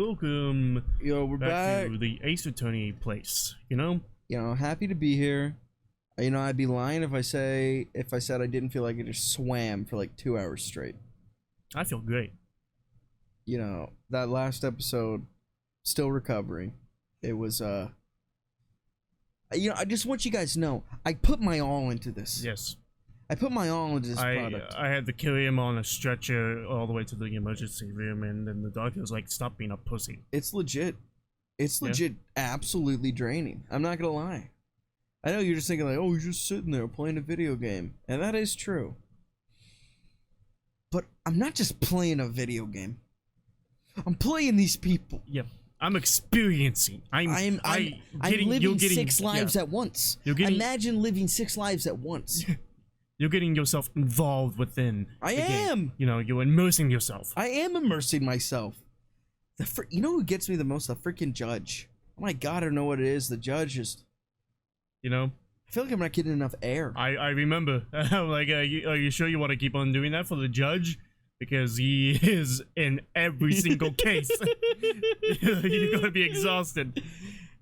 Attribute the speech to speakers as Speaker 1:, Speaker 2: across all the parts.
Speaker 1: welcome.
Speaker 2: Yo, we're back.
Speaker 1: To the Ace Attorney place.
Speaker 2: Happy to be here. I'd be lying if I said I didn't feel like I just swam for like 2 hours straight.
Speaker 1: I feel great.
Speaker 2: That last episode, still recovering. It was I just want you guys to know, I put my all into this.
Speaker 1: Yes.
Speaker 2: I put my all into this product.
Speaker 1: I had to carry him on a stretcher all the way to the emergency room, and then the doctor was like, "Stop being a pussy."
Speaker 2: It's legit. It's legit absolutely draining. I'm not gonna lie. I know you're just thinking like, oh, you're just sitting there playing a video game. And that is true. But I'm not just playing a video game. I'm playing these people.
Speaker 1: Yep. I'm experiencing. I'm
Speaker 2: living 6 lives at once. Imagine living 6 lives at once.
Speaker 1: You're getting yourself involved within
Speaker 2: the game.
Speaker 1: You're immersing yourself.
Speaker 2: I am immersing myself. You know who gets me the most? The freaking judge. Oh my god, I don't know what it is. The judge is... I feel like I'm not getting enough air.
Speaker 1: I remember. Like, are you sure you want to keep on doing that for the judge? Because he is in every single case. You're gonna be exhausted.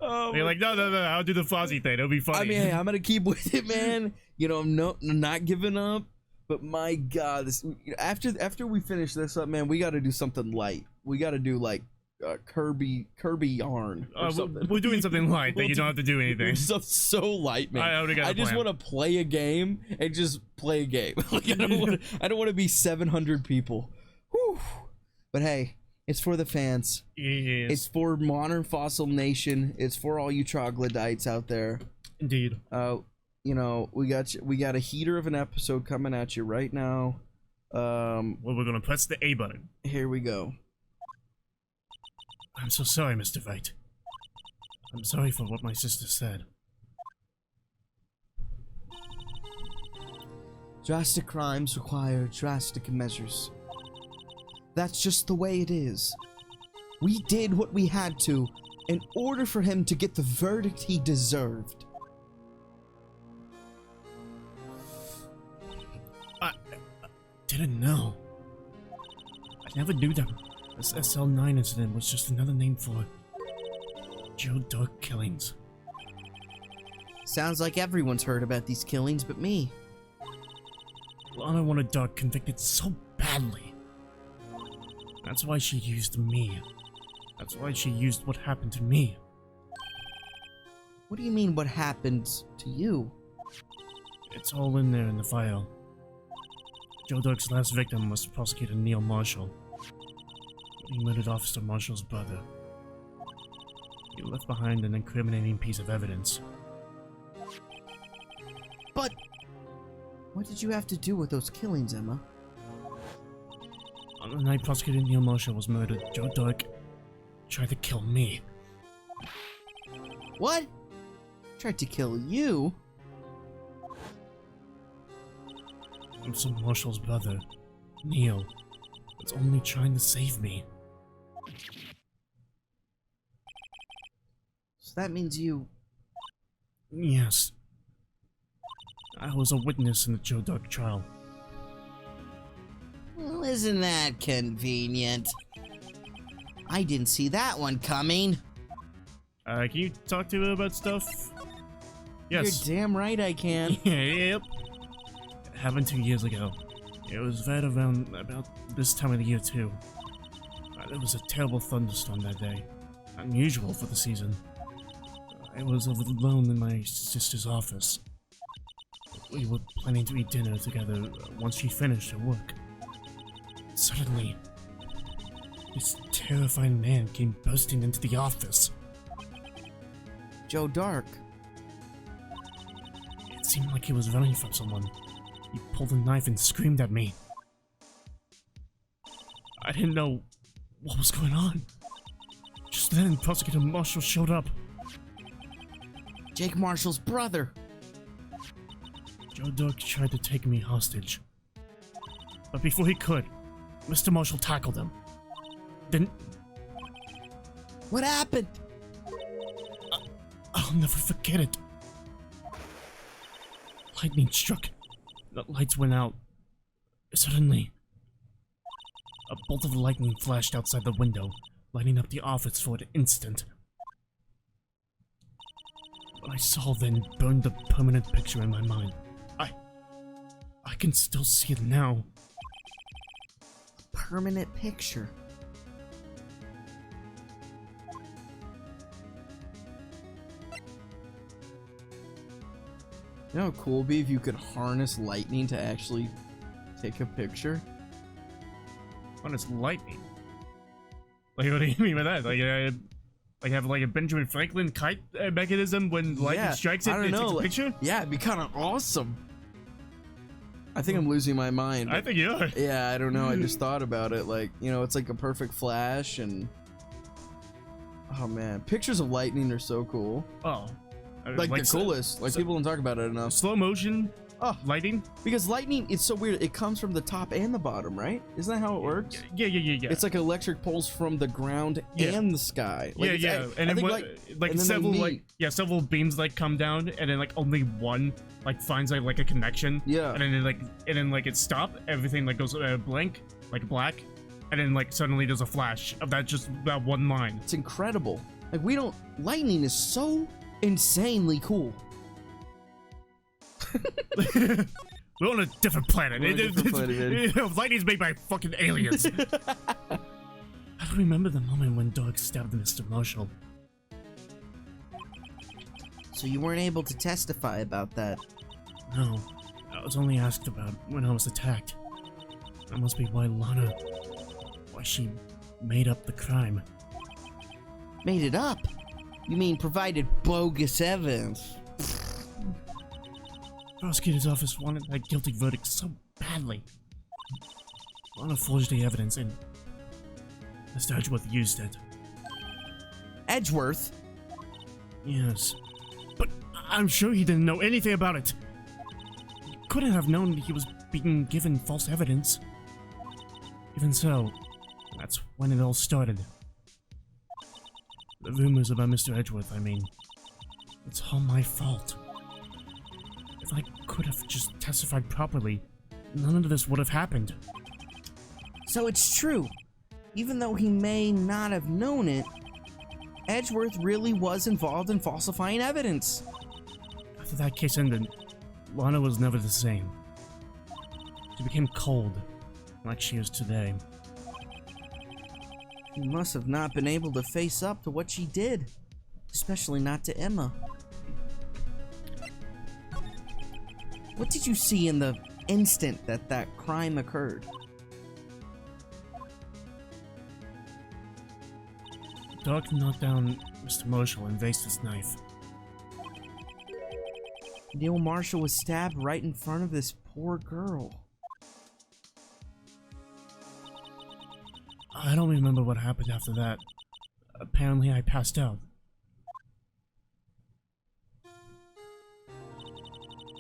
Speaker 1: You're like, no, I'll do the Fozzie thing. It'll be funny.
Speaker 2: I mean, hey, I'm gonna keep with it, man. I'm not giving up. But my god, after we finish this up, man, we got to do something light. We got to do like Kirby yarn.
Speaker 1: We're doing something light that you don't have to do anything.
Speaker 2: Stuff so light, man.
Speaker 1: I
Speaker 2: just want to play a game and just play a game. Like, I don't want to be 700 people. Whew. But hey, it's for the fans.
Speaker 1: Yes.
Speaker 2: It's for Modern Fossil Nation. It's for all you troglodytes out there.
Speaker 1: Indeed.
Speaker 2: We got a heater of an episode coming at you right now.
Speaker 1: Well, we're gonna press the A button.
Speaker 2: Here we go.
Speaker 1: I'm so sorry, Mr. Wright. I'm sorry for what my sister said.
Speaker 2: Drastic crimes require drastic measures. That's just the way it is. We did what we had to in order for him to get the verdict he deserved.
Speaker 1: I didn't know. I never knew that this SL9 incident was just another name for Joe Dark killings.
Speaker 2: Sounds like everyone's heard about these killings but me.
Speaker 1: Lana wanted Dark convicted so badly. That's why she used me. That's why she used what happened to me.
Speaker 2: What do you mean, what happened to you?
Speaker 1: It's all in there in the file. Joe Dark's last victim was Prosecutor Neil Marshall. He murdered Officer Marshall's brother. He left behind an incriminating piece of evidence.
Speaker 2: But what did you have to do with those killings, Emma?
Speaker 1: On the night Prosecutor Neil Marshall was murdered, Joe Dark tried to kill me.
Speaker 2: What? Tried to kill you?
Speaker 1: Officer Marshall's brother, Neil, was only trying to save me.
Speaker 2: So that means you...
Speaker 1: Yes. I was a witness in the Joe Dark trial.
Speaker 2: Well, isn't that convenient? I didn't see that one coming.
Speaker 1: Can you talk to her about stuff? Yes.
Speaker 2: You're damn right I can.
Speaker 1: Yep. It happened 2 years ago. It was right around about this time of the year too. There was a terrible thunderstorm that day. Unusual for the season. I was alone in my sister's office. We were planning to eat dinner together once she finished her work. Suddenly, this terrifying man came bursting into the office.
Speaker 2: Joe Dark.
Speaker 1: It seemed like he was running from someone. He pulled a knife and screamed at me. I didn't know what was going on. Just then, Prosecutor Marshall showed up.
Speaker 2: Jake Marshall's brother.
Speaker 1: Joe Dark tried to take me hostage. But before he could, Mr. Marshall tackled him. Then...
Speaker 2: What happened?
Speaker 1: I'll never forget it. Lightning struck. The lights went out. Suddenly, a bolt of lightning flashed outside the window, lighting up the office for an instant. What I saw then burned the permanent picture in my mind. I can still see it now.
Speaker 2: Permanent picture. You know how cool it'd be if you could harness lightning to actually take a picture?
Speaker 1: When it's lightning. Like, what do you mean by that? Like have like a Benjamin Franklin kite mechanism when lightning strikes it and it takes a picture?
Speaker 2: Yeah, it'd be kind of awesome. I think I'm losing my mind.
Speaker 1: I think you are.
Speaker 2: Yeah, I don't know. I just thought about it. Like, you know, it's like a perfect flash and... Oh, man. Pictures of lightning are so cool.
Speaker 1: Oh.
Speaker 2: Like the coolest. Like, people don't talk about it enough.
Speaker 1: Slow motion lightning?
Speaker 2: Because lightning, it's so weird. It comes from the top and the bottom, right? Isn't that how it works?
Speaker 1: Yeah.
Speaker 2: It's like electric pulse from the ground and the sky. Like,
Speaker 1: yeah. And then several beams like come down, and then like only one like finds like a connection.
Speaker 2: Yeah.
Speaker 1: And then it stops. Everything like goes blank, like black, and then like suddenly there's a flash of that one line.
Speaker 2: It's incredible. Like lightning is so insanely cool.
Speaker 1: We're on a different planet. Lightning's made by fucking aliens. I don't remember the moment when Doug stabbed Mr. Marshall.
Speaker 2: So you weren't able to testify about that?
Speaker 1: No, I was only asked about when I was attacked. That must be why she made up the crime.
Speaker 2: Made it up? You mean provided bogus evidence?
Speaker 1: Prosecutor's office wanted that guilty verdict so badly. Lana forged the evidence and Mr. Edgeworth used it.
Speaker 2: Edgeworth?
Speaker 1: Yes. But I'm sure he didn't know anything about it. He couldn't have known he was being given false evidence. Even so, that's when it all started. The rumors about Mr. Edgeworth, I mean. It's all my fault. If I could have just testified properly, none of this would have happened.
Speaker 2: So it's true. Even though he may not have known it, Edgeworth really was involved in falsifying evidence.
Speaker 1: After that case ended, Lana was never the same. She became cold, like she is today.
Speaker 2: She must have not been able to face up to what she did, especially not to Emma. What did you see in the instant that crime occurred?
Speaker 1: Doug knocked down Mr. Marshall and raised his knife.
Speaker 2: Neil Marshall was stabbed right in front of this poor girl.
Speaker 1: I don't remember what happened after that. Apparently I passed out.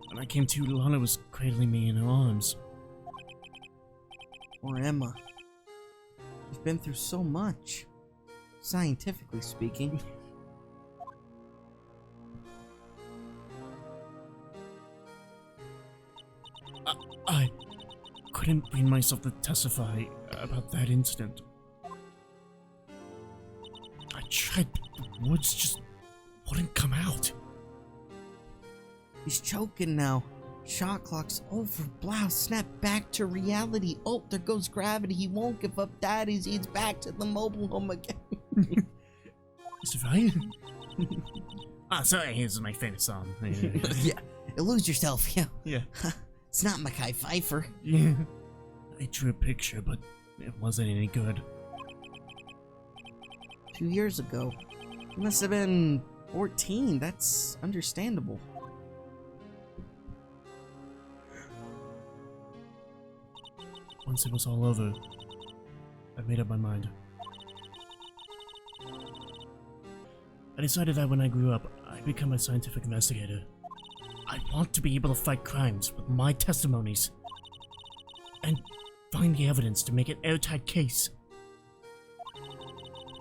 Speaker 1: When I came to, Lana was cradling me in her arms.
Speaker 2: Poor Emma. She's been through so much, scientifically speaking.
Speaker 1: I couldn't bring myself to testify about that incident. I tried, but the words just wouldn't come out.
Speaker 2: He's choking now. Shot clock's over. Blouse, snap back to reality. Oh, there goes gravity. He won't give up daddies. He's back to the mobile home again.
Speaker 1: Is it right? Sorry, here's my favorite song.
Speaker 2: Yeah, lose yourself.
Speaker 1: Yeah.
Speaker 2: It's not Mackay Pfeiffer.
Speaker 1: Yeah. I drew a picture, but it wasn't any good.
Speaker 2: 2 years ago. You must have been 14. That's understandable.
Speaker 1: Once it was all over, I made up my mind. I decided that when I grew up, I'd become a scientific investigator. I want to be able to fight crimes with my testimonies and find the evidence to make an airtight case.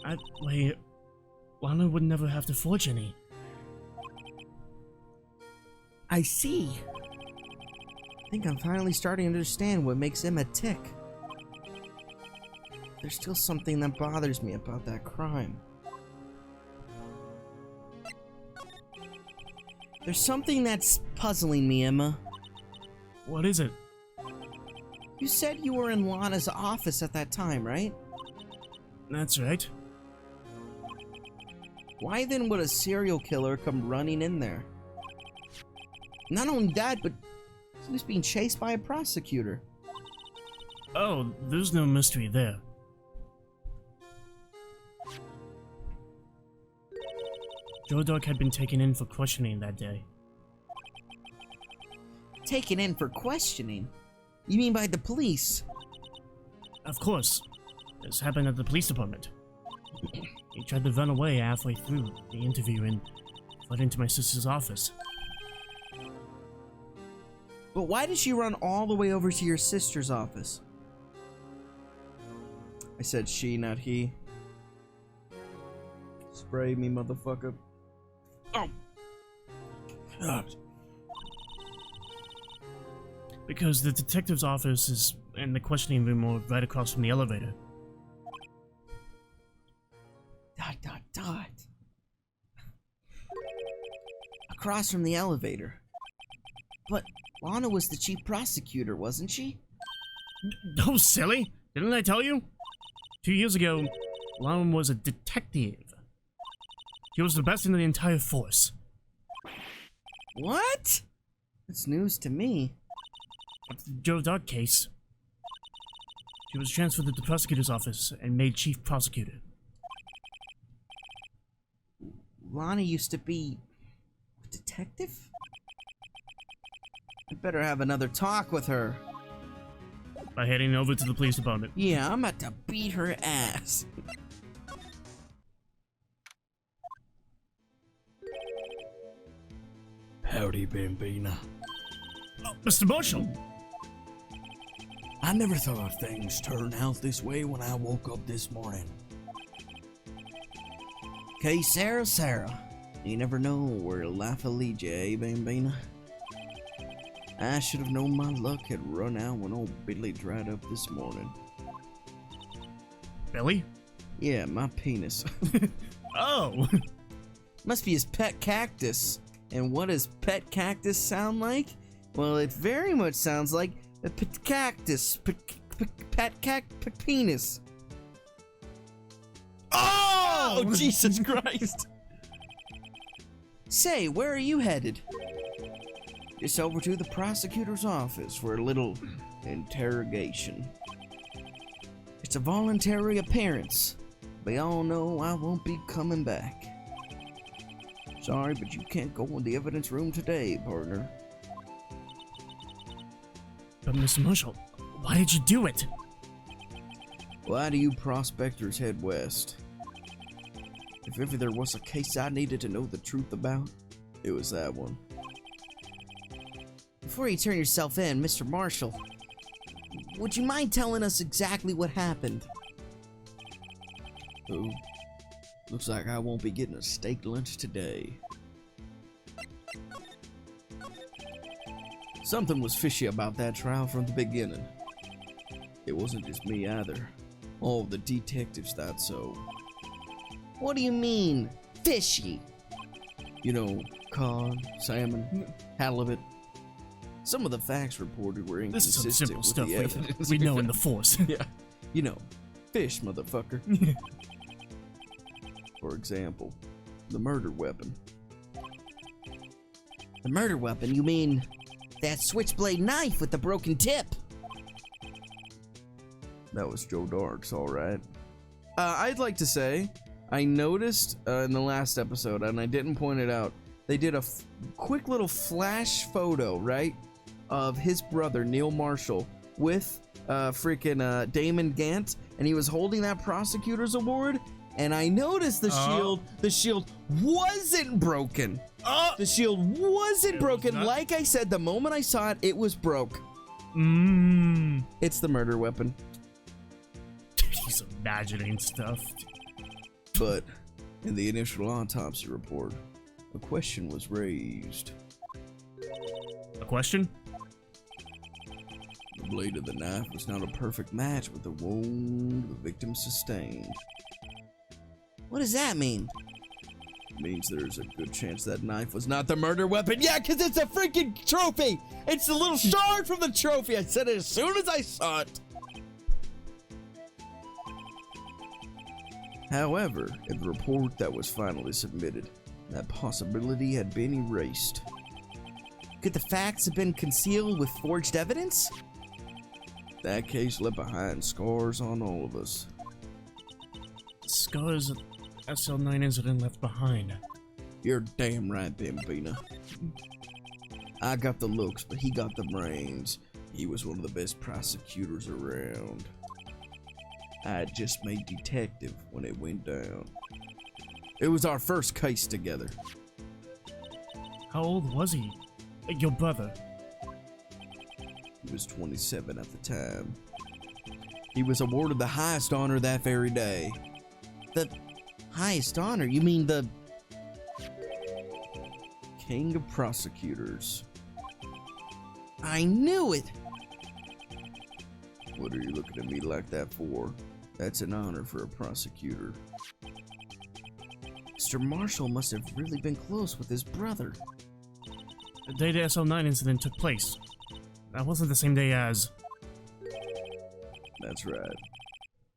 Speaker 1: That way, Lana would never have to forge any.
Speaker 2: I see. I think I'm finally starting to understand what makes Emma tick. there's still something that bothers me about that crime. There's something that's puzzling me, Emma.
Speaker 1: What is it?
Speaker 2: You said you were in Lana's office at that time, right?
Speaker 1: That's right.
Speaker 2: Why then would a serial killer come running in there? Not only that, but he was being chased by a prosecutor.
Speaker 1: Oh, there's no mystery there. Joe Dog had been taken in for questioning that day.
Speaker 2: Taken in for questioning? You mean by the police?
Speaker 1: Of course. This happened at the police department. He tried to run away halfway through the interview and fled into my sister's office.
Speaker 2: But why did she run all the way over to your sister's office? I said she, not he. Spray me, motherfucker. Oh! God.
Speaker 1: Because the detective's office is in the questioning room or right across from the elevator. ... Across from the elevator. But Lana was the chief prosecutor, wasn't she? Oh, silly! Didn't I tell you? 2 years ago, Lana was a detective. He was the best in the entire force.
Speaker 2: What? That's news to me.
Speaker 1: After the Joe Dog case, she was transferred to the prosecutor's office and made chief prosecutor.
Speaker 2: Lana used to be a detective? I better have another talk with her.
Speaker 1: By heading over to the police department.
Speaker 2: Yeah, I'm about to beat her ass.
Speaker 3: Howdy, Bambina.
Speaker 1: Oh, Mr. Marshall!
Speaker 3: I never thought things turned out this way when I woke up this morning.
Speaker 2: Okay, Sarah. You never know where life will lead you, eh, Bambina? I should have known my luck had run out when old Billy dried up this morning.
Speaker 1: Billy?
Speaker 2: Yeah, my penis.
Speaker 1: Oh!
Speaker 2: Must be his pet cactus. And what does pet cactus sound like? Well, it very much sounds like a pet cactus. Pet penis. Oh, Jesus Christ. Say, where are you headed? Just over to the prosecutor's office for a little interrogation. It's a voluntary appearance. We all know I won't be coming back. Sorry, but you can't go in the evidence room today, partner.
Speaker 1: But Mr. Marshall, why did you do it?
Speaker 2: Why do you prospectors head west? If ever there was a case I needed to know the truth about, it was that one. Before you turn yourself in, Mr. Marshall, would you mind telling us exactly what happened? Oh, looks like I won't be getting a steak lunch today. Something was fishy about that trial from the beginning. It wasn't just me either. All the detectives thought so. What do you mean, fishy? You know, cod, salmon, halibut. Some of the facts reported were
Speaker 1: This is
Speaker 2: inconsistent
Speaker 1: some simple
Speaker 2: with
Speaker 1: stuff
Speaker 2: the evidence.
Speaker 1: we know in the force.
Speaker 2: Yeah, you know, fish, motherfucker. For example, the murder weapon. The murder weapon? You mean that switchblade knife with the broken tip? That was Joe Dark's, all right. I'd like to say, I noticed in the last episode, and I didn't point it out, they did a quick little flash photo, right, of his brother, Neil Marshall, with freaking Damon Gant, and he was holding that prosecutor's award, and I noticed the shield wasn't broken. The shield wasn't broken. Like I said, the moment I saw it, it was broke. It's the murder weapon.
Speaker 1: He's imagining stuff.
Speaker 2: But in the initial autopsy report, a question was raised.
Speaker 1: A question?
Speaker 2: The blade of the knife was not a perfect match with the wound the victim sustained.
Speaker 4: What does that mean?
Speaker 2: It means there's a good chance that knife was not the murder weapon. Yeah, because it's a freaking trophy! It's the little shard from the trophy! I said it as soon as I saw it! However, in the report that was finally submitted, that possibility had been erased.
Speaker 4: Could the facts have been concealed with forged evidence?
Speaker 2: That case left behind scars on all of us.
Speaker 1: Scars of SL9 incident left behind.
Speaker 2: You're damn right, Bambina. I got the looks, but he got the brains. He was one of the best prosecutors around. I had just made detective when it went down. It was our first case together.
Speaker 1: How old was he? Your brother?
Speaker 2: He was 27 at the time. He was awarded the highest honor that very day.
Speaker 4: The highest honor? You mean the...
Speaker 2: King of Prosecutors.
Speaker 4: I knew it!
Speaker 2: What are you looking at me like that for? That's an honor for a prosecutor.
Speaker 4: Mr. Marshall must have really been close with his brother.
Speaker 1: The day the SL9 incident took place. That wasn't the same day as...
Speaker 2: That's right.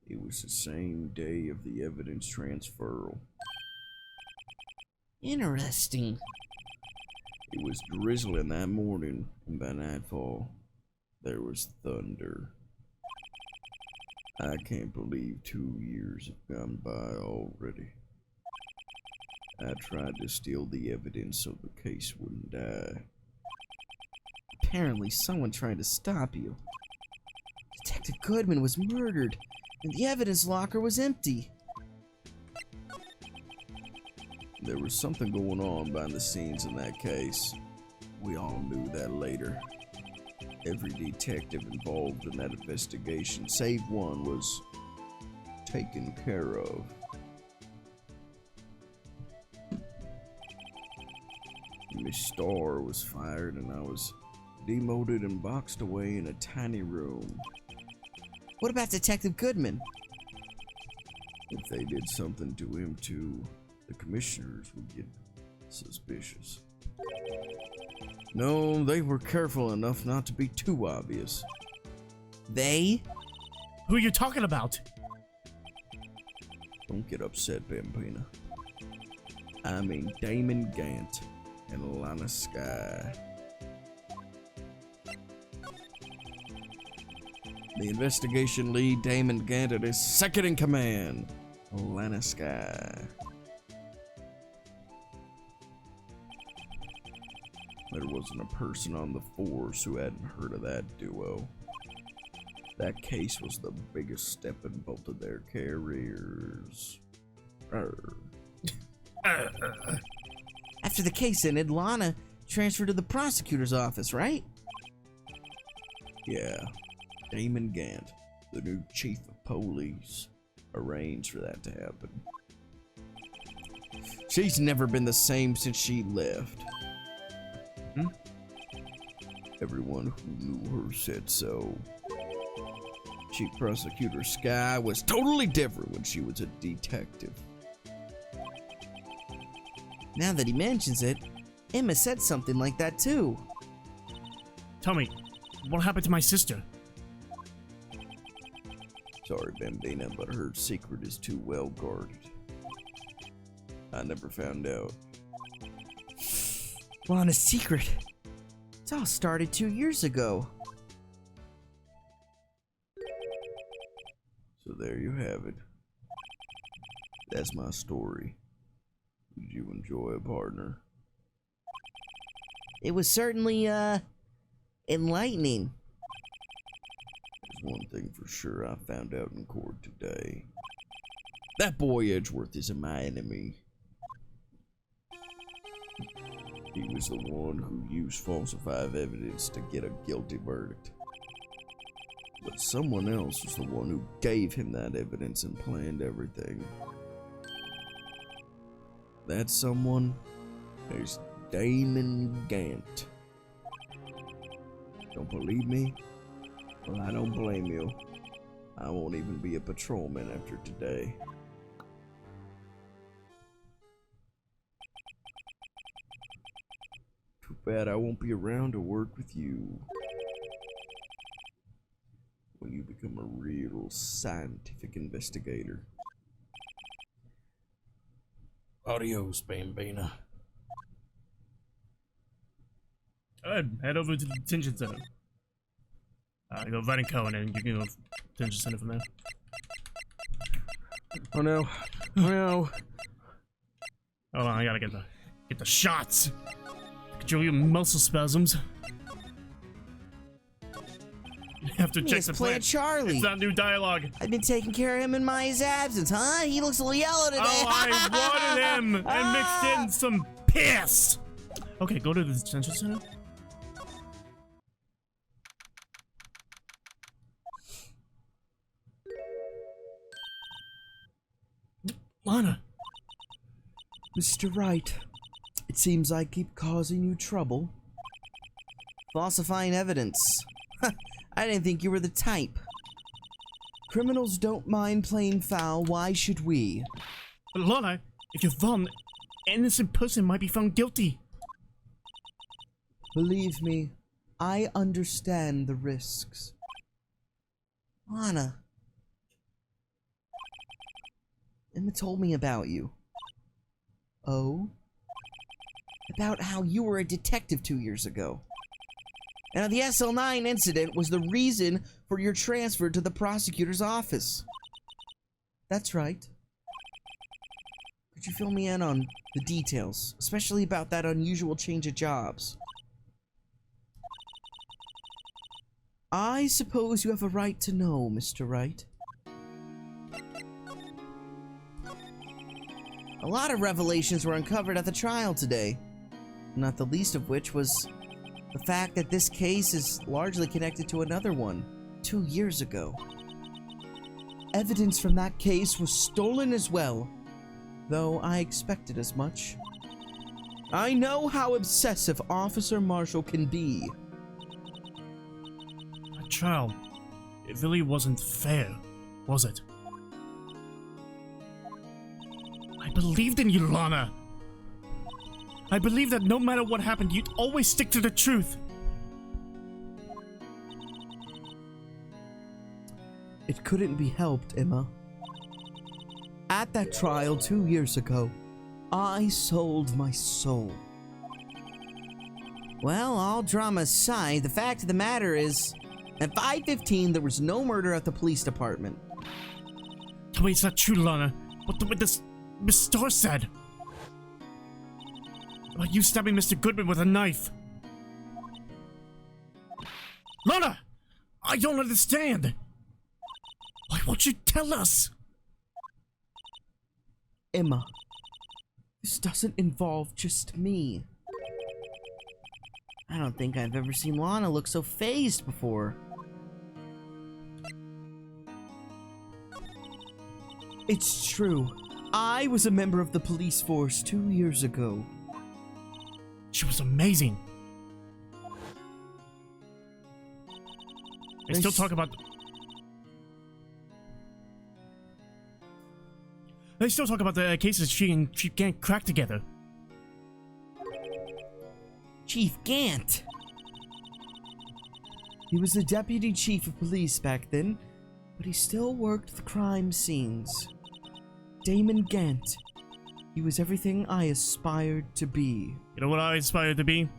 Speaker 2: It was the same day of the evidence transferal.
Speaker 4: Interesting.
Speaker 2: It was drizzling that morning, and by nightfall, there was thunder. I can't believe 2 years have gone by already. I tried to steal the evidence so the case wouldn't die.
Speaker 4: Apparently someone tried to stop you. Detective Goodman was murdered, and the evidence locker was empty.
Speaker 2: There was something going on behind the scenes in that case. We all knew that later. Every detective involved in that investigation, save one, was taken care of. Miss Starr was fired and I was demoted and boxed away in a tiny room.
Speaker 4: What about Detective Goodman?
Speaker 2: If they did something to him too, the commissioners would get suspicious. No, they were careful enough not to be too obvious.
Speaker 4: They?
Speaker 1: Who are you talking about?
Speaker 2: Don't get upset, Bambina. I mean Damon Gant and Alana Sky. The investigation lead, Damon Gant, and his second in command, Alana Sky. There wasn't a person on the force who hadn't heard of that duo. That case was the biggest step in both of their careers.
Speaker 4: After the case ended, Lana transferred to the prosecutor's office, right?
Speaker 2: Yeah, Damon Gant, the new chief of police, arranged for that to happen. She's never been the same since she left. Everyone who knew her said so. Chief Prosecutor Sky was totally different when she was a detective.
Speaker 4: Now that he mentions it, Emma said something like that too.
Speaker 1: Tell me, what happened to my sister?
Speaker 2: Sorry, Bambina, but her secret is too well guarded. I never found out.
Speaker 4: Lana's secret. It all started 2 years ago.
Speaker 2: So there you have it. That's my story. Did you enjoy it, partner?
Speaker 4: It was certainly, enlightening.
Speaker 2: There's one thing for sure I found out in court today. That boy Edgeworth isn't my enemy. He was the one who used falsified evidence to get a guilty verdict. But someone else was the one who gave him that evidence and planned everything. That someone is Damon Gant. Don't believe me? Well, I don't blame you. I won't even be a patrolman after today. Too bad I won't be around to work with you when you become a real scientific investigator.
Speaker 3: Adios, Bambina.
Speaker 1: Good. Head over to the detention center. Go Wright and Cohen, and you can go to the detention center from there.
Speaker 2: Oh no. Oh no.
Speaker 1: Hold on, I gotta get the shots. Control your muscle spasms. You have to check
Speaker 4: Yes,
Speaker 1: the
Speaker 4: play
Speaker 1: plan.
Speaker 4: Charlie.
Speaker 1: It's not new dialogue.
Speaker 4: I've been taking care of him in Maya's absence, huh? He looks a little yellow today.
Speaker 1: Oh, I wanted him and mixed in some piss. Okay, go to the detention center. Lana.
Speaker 2: Mr. Wright, it seems I keep causing you trouble.
Speaker 4: Falsifying evidence. I didn't think you were the type.
Speaker 2: Criminals don't mind playing foul, why should we?
Speaker 1: But Lana, if you're wrong, an innocent person might be found guilty.
Speaker 2: Believe me, I understand the risks.
Speaker 4: Lana. Emma told me about you.
Speaker 2: Oh?
Speaker 4: About how you were a detective 2 years ago. And the SL9 incident was the reason for your transfer to the prosecutor's office.
Speaker 2: That's right.
Speaker 4: Could you fill me in on the details, especially about that unusual change of jobs?
Speaker 2: I suppose you have a right to know, Mr. Wright.
Speaker 4: A lot of revelations were uncovered at the trial today, not the least of which was the fact that this case is largely connected to another one 2 years ago.
Speaker 2: Evidence from that case was stolen as well, though I expected as much. I know how obsessive Officer Marshall can be.
Speaker 1: That trial, it really wasn't fair, was it? I believed in you, Lana. I believed that no matter what happened, you'd always stick to the truth.
Speaker 2: It couldn't be helped, Emma. At that trial 2 years ago, I sold my soul.
Speaker 4: Well, all drama aside, the fact of the matter is, at 5:15 there was no murder at the police department.
Speaker 1: Wait, it's not true, Lana. What the witness, Miss Starr said. About you stabbing Mr. Goodman with a knife. Lana! I don't understand! Why won't you tell us?
Speaker 2: Emma, this doesn't involve just me.
Speaker 4: I don't think I've ever seen Lana look so fazed before.
Speaker 2: It's true. I was a member of the police force 2 years ago.
Speaker 1: She was amazing. They still talk about... They still talk about the cases she and Chief Gant cracked together.
Speaker 4: Chief Gant!
Speaker 2: He was the deputy chief of police back then, but he still worked the crime scenes. Damon Gant. He was everything I aspired to be.
Speaker 1: You know what I aspired to be?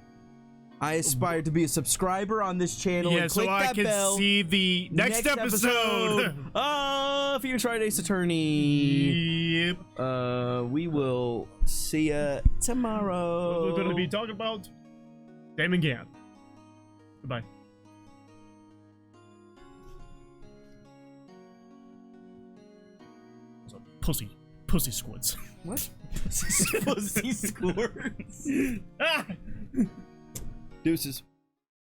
Speaker 2: I aspired to be a subscriber on this channel
Speaker 1: Yeah,
Speaker 2: and
Speaker 1: so
Speaker 2: click
Speaker 1: I
Speaker 2: that
Speaker 1: can
Speaker 2: bell.
Speaker 1: see the next episode.
Speaker 2: Of Your Tried Ace Attorney.
Speaker 1: Yep.
Speaker 2: We will see ya tomorrow.
Speaker 1: We're going to be talking about Damon Gant. Goodbye. So, pussy squirts.
Speaker 2: What? Pussy squirts.
Speaker 1: Ah!
Speaker 2: Deuces.